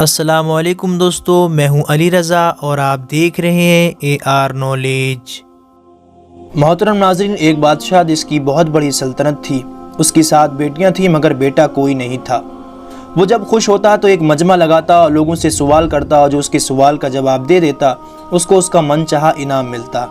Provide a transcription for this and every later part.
السلام علیکم دوستو، میں ہوں علی رضا اور آپ دیکھ رہے ہیں اے آر نالج۔ محترم ناظرین، ایک بادشاہ جس کی بہت بڑی سلطنت تھی، اس کی 7 بیٹیاں تھیں مگر بیٹا کوئی نہیں تھا۔ وہ جب خوش ہوتا تو ایک مجمع لگاتا اور لوگوں سے سوال کرتا اور جو اس کے سوال کا جواب دے دیتا اس کو اس کا من چاہا انعام ملتا۔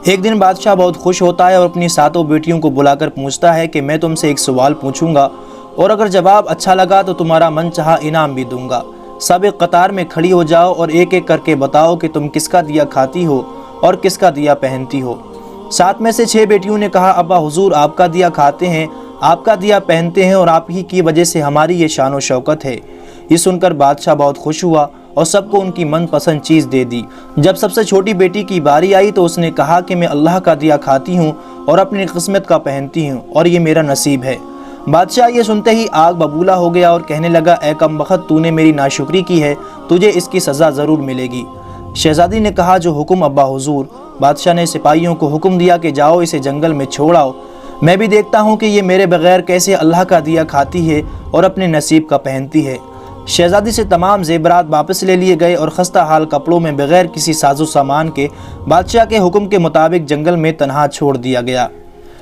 ایک دن بادشاہ بہت خوش ہوتا ہے اور اپنی 7 بیٹیوں کو بلا کر پوچھتا ہے کہ میں تم سے ایک سوال پوچھوں گا اور اگر جواب اچھا لگا تو تمہارا من چاہا انعام بھی دوں گا۔ سب ایک قطار میں کھڑی ہو جاؤ اور ایک ایک کر کے بتاؤ کہ تم کس کا دیا کھاتی ہو اور کس کا دیا پہنتی ہو۔ 7 میں سے 6 بیٹیوں نے کہا، ابا حضور آپ کا دیا کھاتے ہیں، آپ کا دیا پہنتے ہیں اور آپ ہی کی وجہ سے ہماری یہ شان و شوکت ہے۔ یہ سن کر بادشاہ بہت خوش ہوا اور سب کو ان کی من پسند چیز دے دی۔ جب سب سے چھوٹی بیٹی کی باری آئی تو اس نے کہا کہ میں اللہ کا دیا کھاتی ہوں اور اپنی قسمت کا پہنتی ہوں اور یہ میرا نصیب ہے۔ بادشاہ یہ سنتے ہی آگ ببولا ہو گیا اور کہنے لگا، اے کم بخت، تو نے میری ناشکری کی ہے، تجھے اس کی سزا ضرور ملے گی۔ شہزادی نے کہا، جو حکم ابا حضور۔ بادشاہ نے سپاہیوں کو حکم دیا کہ جاؤ اسے جنگل میں چھوڑ آؤ، میں بھی دیکھتا ہوں کہ یہ میرے بغیر کیسے اللہ کا دیا کھاتی ہے اور اپنے نصیب کا پہنتی ہے۔ شہزادی سے تمام زیورات واپس لے لیے گئے اور خستہ حال کپڑوں میں بغیر کسی ساز و سامان کے بادشاہ کے حکم کے مطابق جنگل میں تنہا چھوڑ دیا گیا۔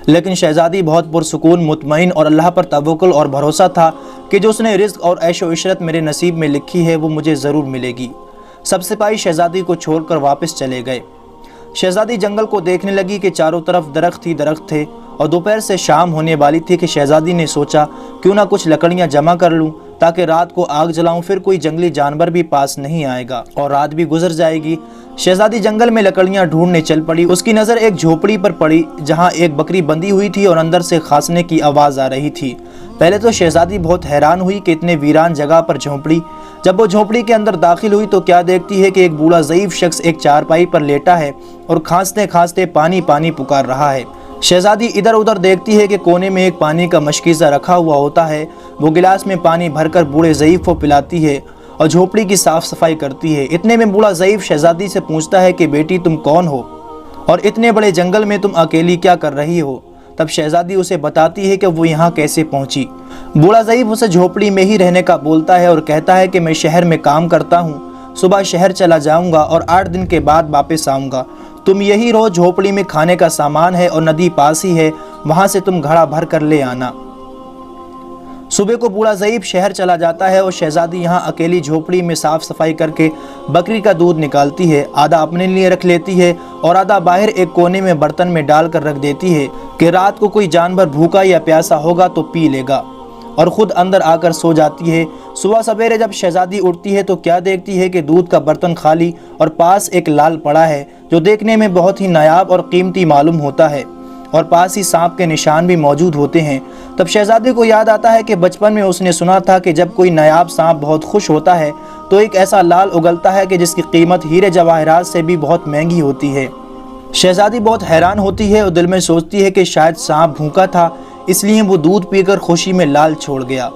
لیکن شہزادی بہت پرسکون، مطمئن اور اللہ پر توکل اور بھروسہ تھا کہ جو اس نے رزق اور عیش و عشرت میرے نصیب میں لکھی ہے وہ مجھے ضرور ملے گی۔ سب سپاہی شہزادی کو چھوڑ کر واپس چلے گئے۔ شہزادی جنگل کو دیکھنے لگی کہ چاروں طرف درخت ہی درخت تھے اور دوپہر سے شام ہونے والی تھی کہ شہزادی نے سوچا کیوں نہ کچھ لکڑیاں جمع کر لوں تاکہ رات کو آگ جلاؤں، پھر کوئی جنگلی جانور بھی پاس نہیں آئے گا اور رات بھی گزر جائے گی۔ شہزادی جنگل میں لکڑیاں ڈھونڈنے چل پڑی۔ اس کی نظر ایک جھوپڑی پر پڑی جہاں ایک بکری بندھی ہوئی تھی اور اندر سے کھانسنے کی آواز آ رہی تھی۔ پہلے تو شہزادی بہت حیران ہوئی کہ اتنے ویران جگہ پر جھونپڑی۔ جب وہ جھونپڑی کے اندر داخل ہوئی تو کیا دیکھتی ہے کہ ایک بوڑھا ضعیف شخص ایک چارپائی پر لیٹا ہے اور کھانستے کھانستے پانی پانی پکار رہا ہے۔ شہزادی ادھر ادھر دیکھتی ہے کہ کونے میں ایک پانی کا مشکیزہ رکھا ہوا ہوتا ہے۔ وہ گلاس میں پانی بھر کر بوڑھے ضعیف کو پلاتی ہے اور جھونپڑی کی صاف صفائی کرتی ہے۔ اتنے میں بوڑھا ضعیف شہزادی سے پوچھتا ہے کہ بیٹی تم کون ہو اور اتنے بڑے جنگل میں تم اکیلی کیا کر رہی ہو؟ تب شہزادی اسے بتاتی ہے کہ وہ یہاں کیسے پہنچی۔ بوڑھا ضعیف اسے جھونپڑی میں ہی رہنے کا بولتا ہے اور کہتا ہے کہ میں شہر میں کام کرتا ہوں، صبح شہر چلا جاؤں گا اور 8 دن کے بعد واپس آؤں گا۔ تم یہی رہو، جھونپڑی میں کھانے کا سامان ہے اور ندی پاس ہی ہے، وہاں سے تم گھڑا بھر کر لے آنا۔ صبح کو بوڑھا ضعیف شہر چلا جاتا ہے اور شہزادی یہاں اکیلی جھونپڑی میں صاف صفائی کر کے بکری کا دودھ نکالتی ہے، آدھا اپنے لیے رکھ لیتی ہے اور آدھا باہر ایک کونے میں برتن میں ڈال کر رکھ دیتی ہے کہ رات کو کوئی جانور بھوکا یا پیاسا ہوگا تو پی لے گا، اور خود اندر آ کر سو جاتی ہے۔ صبح سویرے جب شہزادی اٹھتی ہے تو کیا دیکھتی ہے کہ دودھ کا برتن خالی اور پاس ایک لال پڑا ہے جو دیکھنے میں بہت ہی نایاب اور قیمتی معلوم ہوتا ہے، اور پاس ہی سانپ کے نشان بھی موجود ہوتے ہیں۔ تب شہزادی کو یاد آتا ہے کہ بچپن میں اس نے سنا تھا کہ جب کوئی نایاب سانپ بہت خوش ہوتا ہے تو ایک ایسا لال اگلتا ہے کہ جس کی قیمت ہیرے جواہرات سے بھی بہت مہنگی ہوتی ہے۔ شہزادی بہت حیران ہوتی ہے اور دل میں سوچتی ہے کہ شاید سانپ بھوکا تھا، اس لیے وہ دودھ پی کر خوشی میں لال چھوڑ گیا۔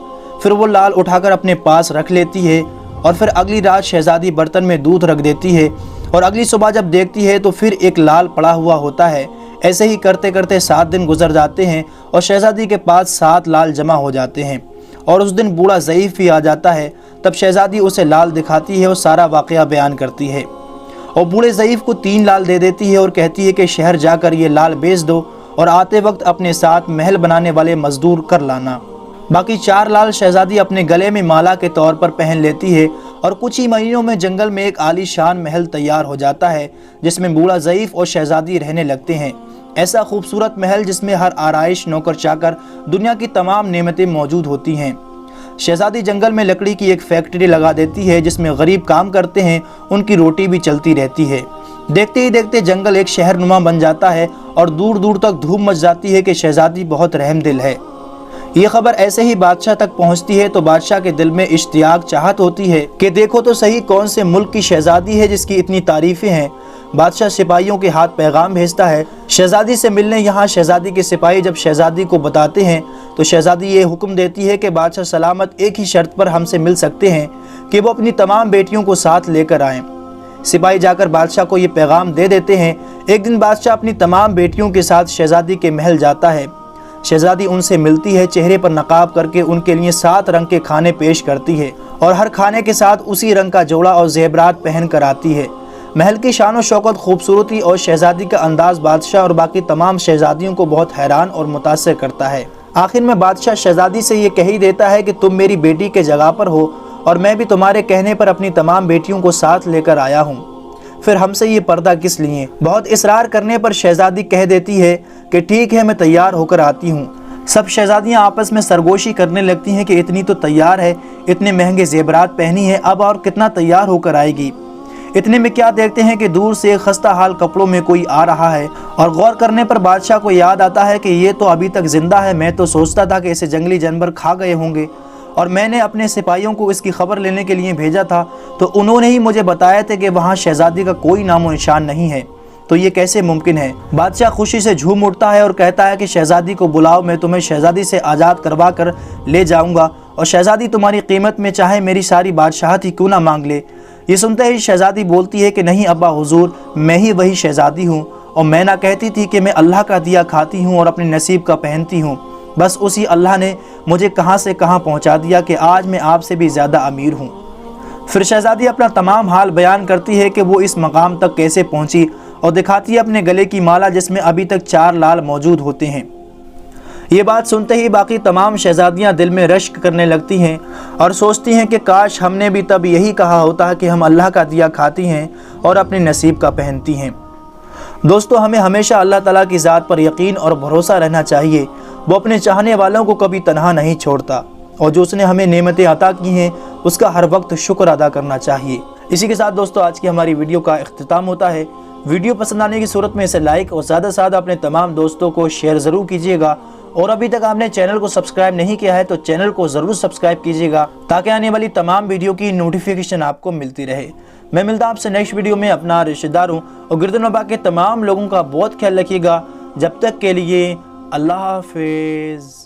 پھر وہ لال اٹھا کر اپنے پاس رکھ لیتی ہے اور پھر اگلی رات شہزادی برتن میں دودھ رکھ دیتی ہے اور اگلی صبح جب دیکھتی ہے تو پھر ایک لال پڑا ہوا ہوتا ہے۔ ایسے ہی کرتے کرتے 7 دن گزر جاتے ہیں اور شہزادی کے پاس 7 لال جمع ہو جاتے ہیں اور اس دن بوڑھا ضعیف بھی آ جاتا ہے۔ تب شہزادی اسے لال دکھاتی ہے اور سارا واقعہ بیان کرتی ہے اور بوڑھے ضعیف کو 3 لال دے دیتی ہے اور کہتی ہے کہ شہر جا کر یہ لال بیچ دو اور آتے وقت اپنے ساتھ محل بنانے والے مزدور کر لانا۔ باقی 4 لال شہزادی اپنے گلے میں مالا کے طور پر پہن لیتی ہے اور کچھ ہی مہینوں میں جنگل میں ایک عالی شان محل تیار ہو جاتا ہے جس میں بوڑھا ضعیف اور شہزادی رہنے لگتے ہیں۔ ایسا خوبصورت محل جس میں ہر آرائش، نوکر چاکر، دنیا کی تمام نعمتیں موجود ہوتی ہیں۔ شہزادی جنگل میں لکڑی کی ایک فیکٹری لگا دیتی ہے جس میں غریب کام کرتے ہیں، ان کی روٹی بھی چلتی رہتی ہے۔ دیکھتے ہی دیکھتے جنگل ایک شہر نما بن جاتا ہے اور دور دور تک دھوم مچ جاتی ہے کہ شہزادی بہت رحم دل ہے۔ یہ خبر ایسے ہی بادشاہ تک پہنچتی ہے تو بادشاہ کے دل میں اشتیاق چاہت ہوتی ہے کہ دیکھو تو صحیح کون سے ملک کی شہزادی ہے جس کی اتنی تعریفیں ہیں۔ بادشاہ سپاہیوں کے ہاتھ پیغام بھیجتا ہے شہزادی سے ملنے۔ یہاں شہزادی کے سپاہی جب شہزادی کو بتاتے ہیں تو شہزادی یہ حکم دیتی ہے کہ بادشاہ سلامت ایک ہی شرط پر ہم سے مل سکتے ہیں کہ وہ اپنی تمام بیٹیوں کو ساتھ لے کر آئیں۔ سپاہی جا کر بادشاہ کو یہ پیغام دے دیتے ہیں۔ ایک دن بادشاہ اپنی تمام بیٹیوں کے ساتھ شہزادی کے محل جاتا ہے۔ شہزادی ان سے ملتی ہے، چہرے پر نقاب کر کے ان کے لیے 7 رنگ کے کھانے پیش کرتی ہے اور ہر کھانے کے ساتھ اسی رنگ کا جوڑا اور زیورات پہن کر آتی ہے۔ محل کی شان و شوکت، خوبصورتی اور شہزادی کا انداز بادشاہ اور باقی تمام شہزادیوں کو بہت حیران اور متاثر کرتا ہے۔ آخر میں بادشاہ شہزادی سے یہ کہہ ہی دیتا ہے کہ تم میری بیٹی کے جگہ پر ہو اور میں بھی تمہارے کہنے پر اپنی تمام بیٹیوں کو ساتھ لے کر آیا ہوں، پھر ہم سے یہ پردہ کس لیے؟ بہت اصرار کرنے پر شہزادی کہہ دیتی ہے کہ ٹھیک ہے، میں تیار ہو کر آتی ہوں۔ سب شہزادیاں آپس میں سرگوشی کرنے لگتی ہیں کہ اتنی تو تیار ہے، اتنے مہنگے زیورات پہنی ہے، اب اور کتنا تیار ہو کر آئے گی۔ اتنے میں کیا دیکھتے ہیں کہ دور سے خستہ حال کپڑوں میں کوئی آ رہا ہے، اور غور کرنے پر بادشاہ کو یاد آتا ہے کہ یہ تو ابھی تک زندہ ہے، میں تو سوچتا تھا کہ اسے جنگلی جانور کھا گئے ہوں گے، اور میں نے اپنے سپاہیوں کو اس کی خبر لینے کے لیے بھیجا تھا تو انہوں نے ہی مجھے بتایا تھا کہ وہاں شہزادی کا کوئی نام و نشان نہیں ہے، تو یہ کیسے ممکن ہے؟ بادشاہ خوشی سے جھوم اٹھتا ہے اور کہتا ہے کہ شہزادی کو بلاؤ، میں تمہیں شہزادی سے آزاد کروا کر لے جاؤں گا، اور شہزادی تمہاری قیمت میں چاہے میری ساری بادشاہت ہی کیوں نہ مانگ لے۔ یہ سنتے ہی شہزادی بولتی ہے کہ نہیں ابا حضور، میں ہی وہی شہزادی ہوں، اور میں نہ کہتی تھی کہ میں اللہ کا دیا کھاتی ہوں اور اپنے نصیب کا پہنتی ہوں، بس اسی اللہ نے مجھے کہاں سے کہاں پہنچا دیا کہ آج میں آپ سے بھی زیادہ امیر ہوں۔ پھر شہزادی اپنا تمام حال بیان کرتی ہے کہ وہ اس مقام تک کیسے پہنچی، اور دکھاتی ہے اپنے گلے کی مالا جس میں ابھی تک 4 لال موجود ہوتے ہیں۔ یہ بات سنتے ہی باقی تمام شہزادیاں دل میں رشک کرنے لگتی ہیں اور سوچتی ہیں کہ کاش ہم نے بھی تب یہی کہا ہوتا کہ ہم اللہ کا دیا کھاتی ہیں اور اپنے نصیب کا پہنتی ہیں۔ دوستو، ہمیں ہمیشہ اللہ تعالیٰ کی ذات پر یقین اور بھروسہ رہنا چاہیے۔ وہ اپنے چاہنے والوں کو کبھی تنہا نہیں چھوڑتا، اور جو اس نے ہمیں نعمتیں عطا کی ہیں اس کا ہر وقت شکر ادا کرنا چاہیے۔ اسی کے ساتھ دوستو آج کی ہماری ویڈیو کا اختتام ہوتا ہے۔ ویڈیو پسند آنے کی صورت میں اسے لائک اور زیادہ سے زیادہ اپنے تمام دوستوں کو شیئر ضرور کیجیے گا، اور ابھی تک آپ نے چینل کو سبسکرائب نہیں کیا ہے تو چینل کو ضرور سبسکرائب کیجیے گا تاکہ آنے والی تمام ویڈیو کی نوٹیفیکیشن آپ کو ملتی رہے۔ میں ملتا ہوں آپ سے نیکسٹ ویڈیو میں۔ اپنا رشتہ داروں اور گرد نواح کے تمام لوگوں کا بہت خیال رکھیے گا۔ جب تک کے لیے اللہ حافظ۔